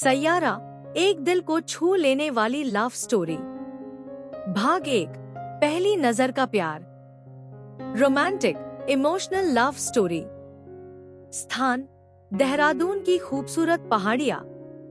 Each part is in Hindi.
सैयारा, एक दिल को छू लेने वाली लव स्टोरी। भाग 1, पहली नजर का प्यार। Romantic emotional love story. स्थान, देहरादून की खूबसूरत पहाड़ियाँ,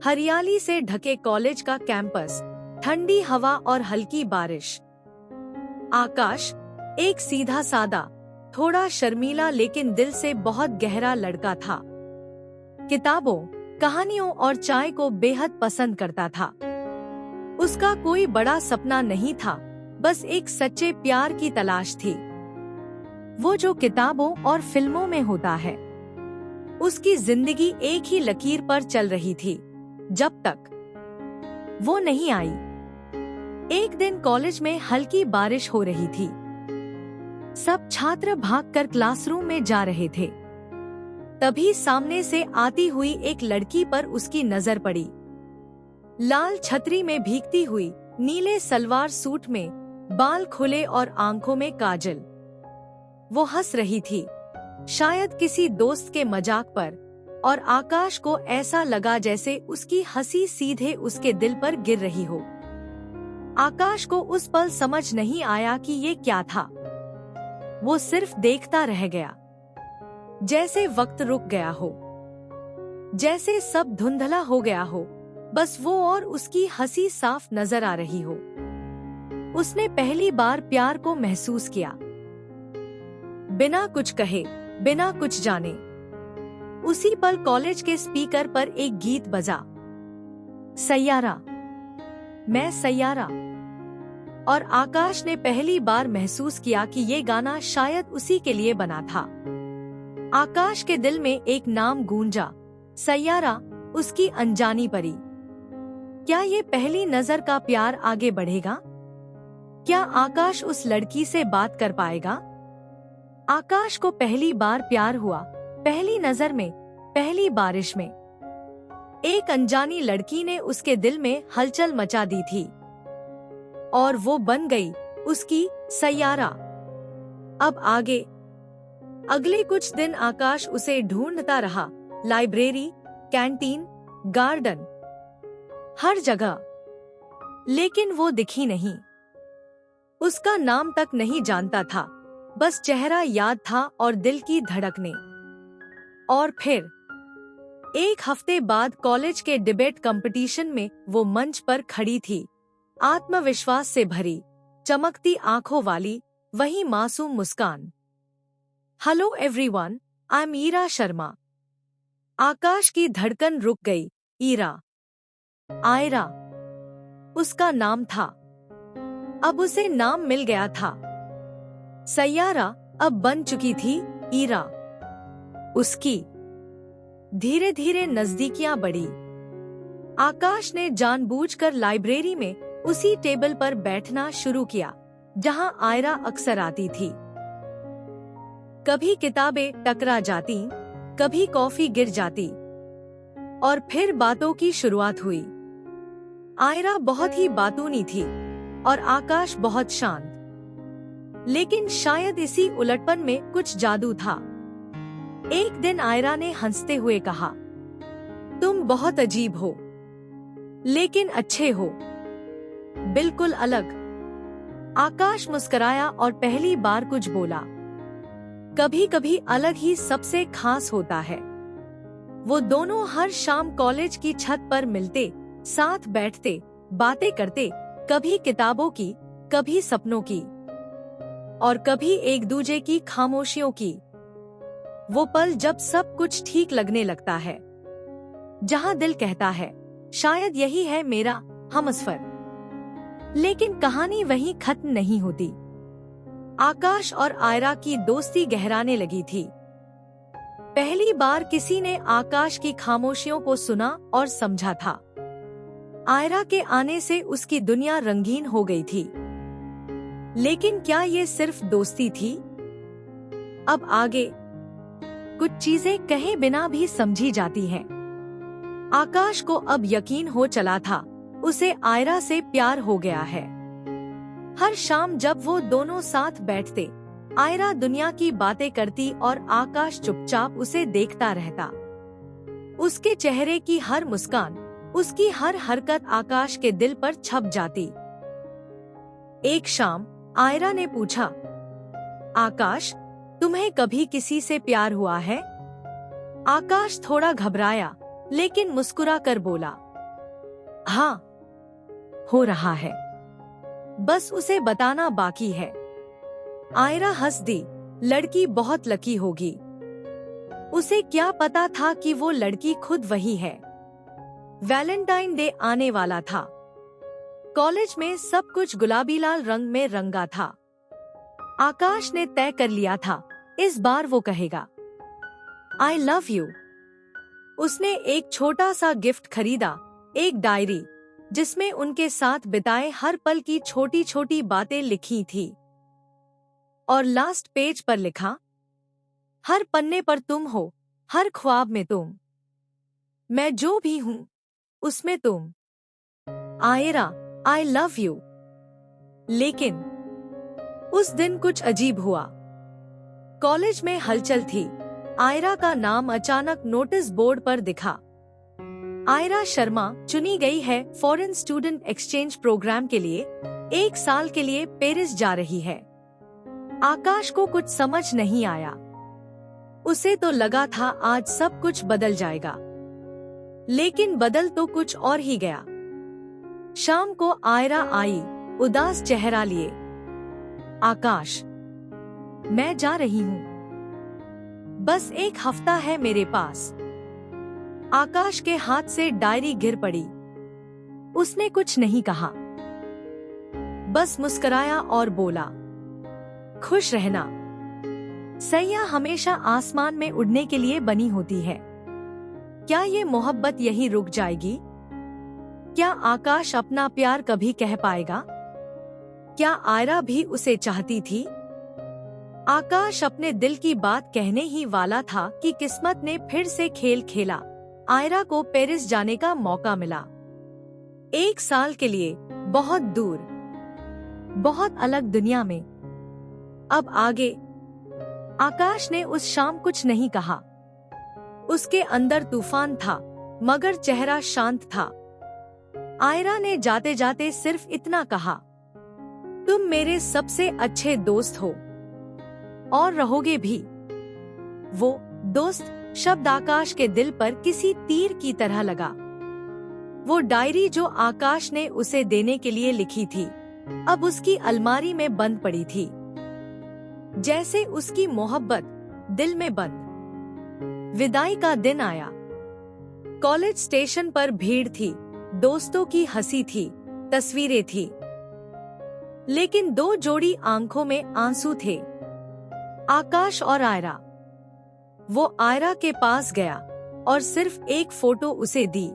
हरियाली से ढके कॉलेज का कैंपस, ठंडी हवा और हल्की बारिश। आकाश, एक सीधा सादा, थोड़ा शर्मीला लेकिन दिल से बहुत गहरा लड़का था। किताबों, कहानियों और चाय को बेहद पसंद करता था। उसका कोई बड़ा सपना नहीं था, बस एक सच्चे प्यार की तलाश थी। वो जो किताबों और फिल्मों में होता है। उसकी जिंदगी एक ही लकीर पर चल रही थी, जब तक वो नहीं आई। एक दिन कॉलेज में हल्की बारिश हो रही थी। सब छात्र भागकर क्लासरूम में जा रहे थे। तभी सामने से आती हुई एक लड़की पर उसकी नजर पड़ी। लाल छतरी में भीगती हुई, नीले सलवार सूट में, बाल खुले और आंखों में काजल। वो हंस रही थी, शायद किसी दोस्त के मजाक पर, और आकाश को ऐसा लगा जैसे उसकी हंसी सीधे उसके दिल पर गिर रही हो। आकाश को उस पल समझ नहीं आया कि ये क्या था। वो सिर्फ देखता रह गया, जैसे वक्त रुक गया हो, जैसे सब धुंधला हो गया हो, बस वो और उसकी हंसी साफ नजर आ रही हो। उसने पहली बार प्यार को महसूस किया, बिना कुछ कहे, बिना कुछ जाने। उसी पल कॉलेज के स्पीकर पर एक गीत बजा, सैयारा, मैं सैयारा। और आकाश ने पहली बार महसूस किया कि ये गाना शायद उसी के लिए बना था। आकाश के दिल में एक नाम गूंजा, सैयारा, उसकी अनजानी परी। क्या ये पहली नजर का प्यार आगे बढ़ेगा? क्या आकाश उस लड़की से बात कर पाएगा? आकाश को पहली बार प्यार हुआ, पहली नजर में, पहली बारिश में। एक अनजानी लड़की ने उसके दिल में हलचल मचा दी थी, और वो बन गई उसकी सैयारा। अब आगे अगले कुछ दिन आकाश उसे ढूंढता रहा, लाइब्रेरी, कैंटीन, गार्डन, हर जगह, लेकिन वो दिखी नहीं। उसका नाम तक नहीं जानता था, बस चेहरा याद था और दिल की धड़कने। और फिर एक हफ्ते बाद कॉलेज के डिबेट कंपटीशन में वो मंच पर खड़ी थी, आत्मविश्वास से भरी, चमकती आंखों वाली, वही मासूम मुस्कान। Hello everyone, I am Ira Sharma. Aakash की धड़कन रुक गई। ईरा, आयरा उसका नाम था। अब उसे नाम मिल गया था। सैयारा अब बन चुकी थी ईरा। उसकी धीरे धीरे नजदीकियां बढ़ी। आकाश ने जानबूझकर लाइब्रेरी में उसी टेबल पर बैठना शुरू किया जहां आयरा अक्सर आती थी। कभी किताबें टकरा जाती, कभी कॉफी गिर जाती, और फिर बातों की शुरुआत हुई। आयरा बहुत ही बातूनी थी और आकाश बहुत शांत, लेकिन शायद इसी उलटपन में कुछ जादू था। एक दिन आयरा ने हंसते हुए कहा, तुम बहुत अजीब हो, लेकिन अच्छे हो, बिल्कुल अलग। आकाश मुस्कुराया और पहली बार कुछ बोला, कभी कभी अलग ही सबसे खास होता है। वो दोनों हर शाम कॉलेज की छत पर मिलते, साथ बैठते, बातें करते, कभी किताबों की, कभी सपनों की, और कभी एक दूजे की खामोशियों की। वो पल जब सब कुछ ठीक लगने लगता है, जहां दिल कहता है, शायद यही है मेरा हमसफर। लेकिन कहानी वहीं खत्म नहीं होती। आकाश और आयरा की दोस्ती गहराने लगी थी। पहली बार किसी ने आकाश की खामोशियों को सुना और समझा था। आयरा के आने से उसकी दुनिया रंगीन हो गई थी। लेकिन क्या ये सिर्फ दोस्ती थी? अब आगे कुछ चीजें कहे बिना भी समझी जाती हैं। आकाश को अब यकीन हो चला था, उसे आयरा से प्यार हो गया है। हर शाम जब वो दोनों साथ बैठते, आयरा दुनिया की बातें करती और आकाश चुपचाप उसे देखता रहता। उसके चेहरे की हर मुस्कान, उसकी हर हरकत आकाश के दिल पर छप जाती। एक शाम आयरा ने पूछा, आकाश, तुम्हें कभी किसी से प्यार हुआ है? आकाश थोड़ा घबराया लेकिन मुस्कुरा कर बोला, हाँ, हो रहा है, बस उसे बताना बाकी है। आयरा हंस दी, लड़की बहुत लकी होगी। उसे क्या पता था कि वो लड़की खुद वही है। वैलेंटाइन डे आने वाला था। कॉलेज में सब कुछ गुलाबी लाल रंग में रंगा था। आकाश ने तय कर लिया था, इस बार वो कहेगा, आई लव यू। उसने एक छोटा सा गिफ्ट खरीदा, एक डायरी जिसमें उनके साथ बिताए हर पल की छोटी छोटी बातें लिखी थी। और लास्ट पेज पर लिखा, हर पन्ने पर तुम हो, हर ख्वाब में तुम, मैं जो भी हूँ उसमें तुम। Aira, I love you. लेकिन उस दिन कुछ अजीब हुआ। कॉलेज में हलचल थी। आयरा का नाम अचानक नोटिस बोर्ड पर दिखा। आयरा शर्मा चुनी गई है फॉरेन स्टूडेंट एक्सचेंज प्रोग्राम के लिए, 1 साल के लिए पेरिस जा रही है। आकाश को कुछ समझ नहीं आया। उसे तो लगा था आज सब कुछ बदल जाएगा, लेकिन बदल तो कुछ और ही गया। शाम को आयरा आई, उदास चेहरा लिए। आकाश, मैं जा रही हूँ, बस 1 हफ्ता है मेरे पास। आकाश के हाथ से डायरी गिर पड़ी। उसने कुछ नहीं कहा, बस मुस्कुराया और बोला, खुश रहना। सैया हमेशा आसमान में उड़ने के लिए बनी होती है। क्या ये मोहब्बत यहीं रुक जाएगी? क्या आकाश अपना प्यार कभी कह पाएगा? क्या आयरा भी उसे चाहती थी? आकाश अपने दिल की बात कहने ही वाला था कि किस्मत ने फिर से खेल खेला। आयरा को पेरिस जाने का मौका मिला। 1 साल के लिए, बहुत दूर, बहुत अलग दुनिया में। अब आगे? आकाश ने उस शाम कुछ नहीं कहा। उसके अंदर तूफान था, मगर चेहरा शांत था। आयरा ने जाते जाते सिर्फ इतना कहा, तुम मेरे सबसे अच्छे दोस्त हो और रहोगे भी। वो दोस्त शब्द आकाश के दिल पर किसी तीर की तरह लगा। वो डायरी जो आकाश ने उसे देने के लिए लिखी थी, अब उसकी अलमारी में बंद पड़ी थी, जैसे उसकी मोहब्बत दिल में बंद। विदाई का दिन आया। कॉलेज स्टेशन पर भीड़ थी, दोस्तों की हंसी थी, तस्वीरें थी, लेकिन 2 जोड़ी आंखों में आंसू थे, आकाश और आयरा। वो आयरा के पास गया और सिर्फ एक फोटो उसे दी।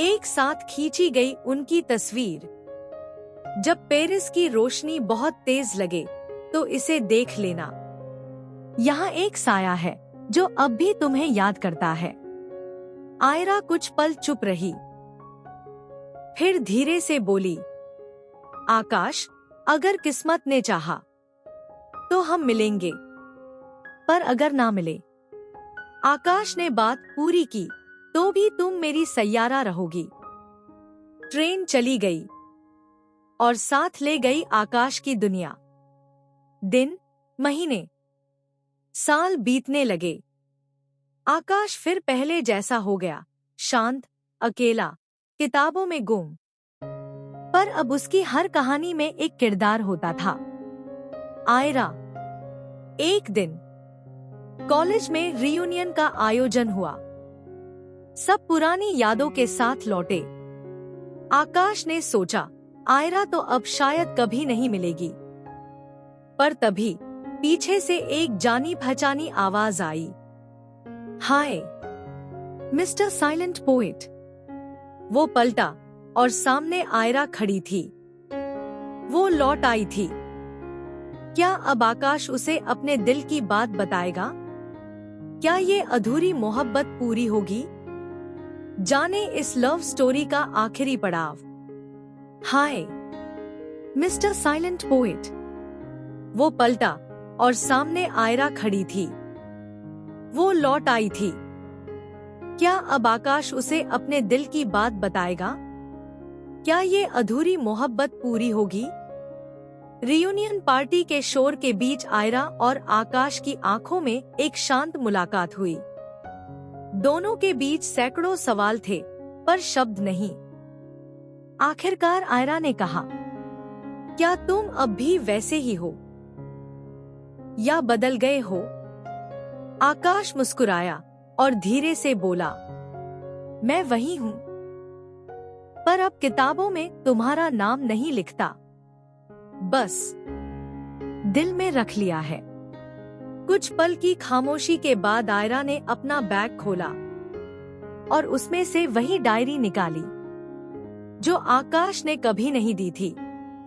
एक साथ खींची गई उनकी तस्वीर। जब पेरिस की रोशनी बहुत तेज लगे तो इसे देख लेना। यहाँ एक साया है जो अब भी तुम्हें याद करता है। आयरा कुछ पल चुप रही, फिर धीरे से बोली, आकाश, अगर किस्मत ने चाहा तो हम मिलेंगे, पर अगर ना मिले। आकाश ने बात पूरी की, तो भी तुम मेरी सैयारा रहोगी। ट्रेन चली गई और साथ ले गई आकाश की दुनिया। दिन, महीने, साल बीतने लगे। आकाश फिर पहले जैसा हो गया, शांत, अकेला, किताबों में गुम। पर अब उसकी हर कहानी में एक किरदार होता था, आयरा। एक दिन कॉलेज में रियूनियन का आयोजन हुआ। सब पुरानी यादों के साथ लौटे। आकाश ने सोचा, आयरा तो अब शायद कभी नहीं मिलेगी। पर तभी पीछे से एक जानी पहचानी आवाज आई, हाय मिस्टर साइलेंट पोएट। वो पलटा और सामने आयरा खड़ी थी। वो लौट आई थी। क्या अब आकाश उसे अपने दिल की बात बताएगा? क्या ये अधूरी मोहब्बत पूरी होगी? जाने इस लव स्टोरी का आखिरी पड़ाव। हाय मिस्टर साइलेंट पोएट। वो पलटा और सामने आयरा खड़ी थी। वो लौट आई थी। क्या अब आकाश उसे अपने दिल की बात बताएगा? क्या ये अधूरी मोहब्बत पूरी होगी? रियूनियन पार्टी के शोर के बीच आयरा और आकाश की आंखों में एक शांत मुलाकात हुई। दोनों के बीच सैकड़ों सवाल थे, पर शब्द नहीं। आखिरकार आयरा ने कहा, क्या तुम अब भी वैसे ही हो या बदल गए हो? आकाश मुस्कुराया और धीरे से बोला, मैं वही हूँ, पर अब किताबों में तुम्हारा नाम नहीं लिखता, बस दिल में रख लिया है। कुछ पल की खामोशी के बाद आयरा ने अपना बैग खोला और उसमें से वही डायरी निकाली जो आकाश ने कभी नहीं दी थी,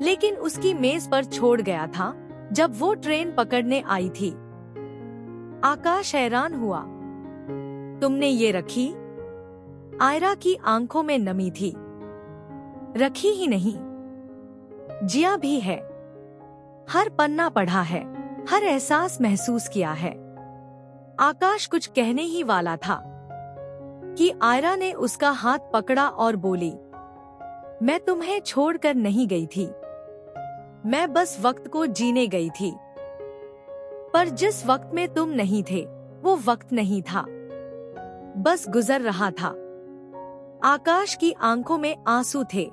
लेकिन उसकी मेज पर छोड़ गया था जब वो ट्रेन पकड़ने आई थी। आकाश हैरान हुआ। तुमने ये रखी? आयरा की आंखों में नमी थी। रखी ही नहीं, जिया भी है। हर पन्ना पढ़ा है, हर एहसास महसूस किया है। आकाश कुछ कहने ही वाला था कि आयरा ने उसका हाथ पकड़ा और बोली, मैं तुम्हें छोड़कर नहीं गई थी, मैं बस वक्त को जीने गई थी। पर जिस वक्त में तुम नहीं थे, वो वक्त नहीं था, बस गुजर रहा था। आकाश की आंखों में आंसू थे।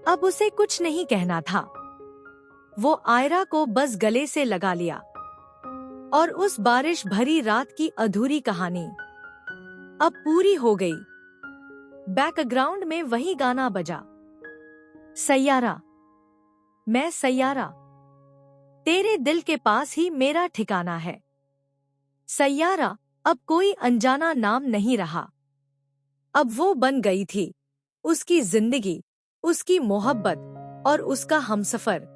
अब उसे कुछ नहीं कहना था। वो आयरा को बस गले से लगा लिया और उस बारिश भरी रात की अधूरी कहानी अब पूरी हो गई। बैकग्राउंड में वही गाना बजा, सैयारा, मैं सैयारा, तेरे दिल के पास ही मेरा ठिकाना है। सैयारा अब कोई अनजाना नाम नहीं रहा। अब वो बन गई थी उसकी जिंदगी, उसकी मोहब्बत और उसका हमसफर।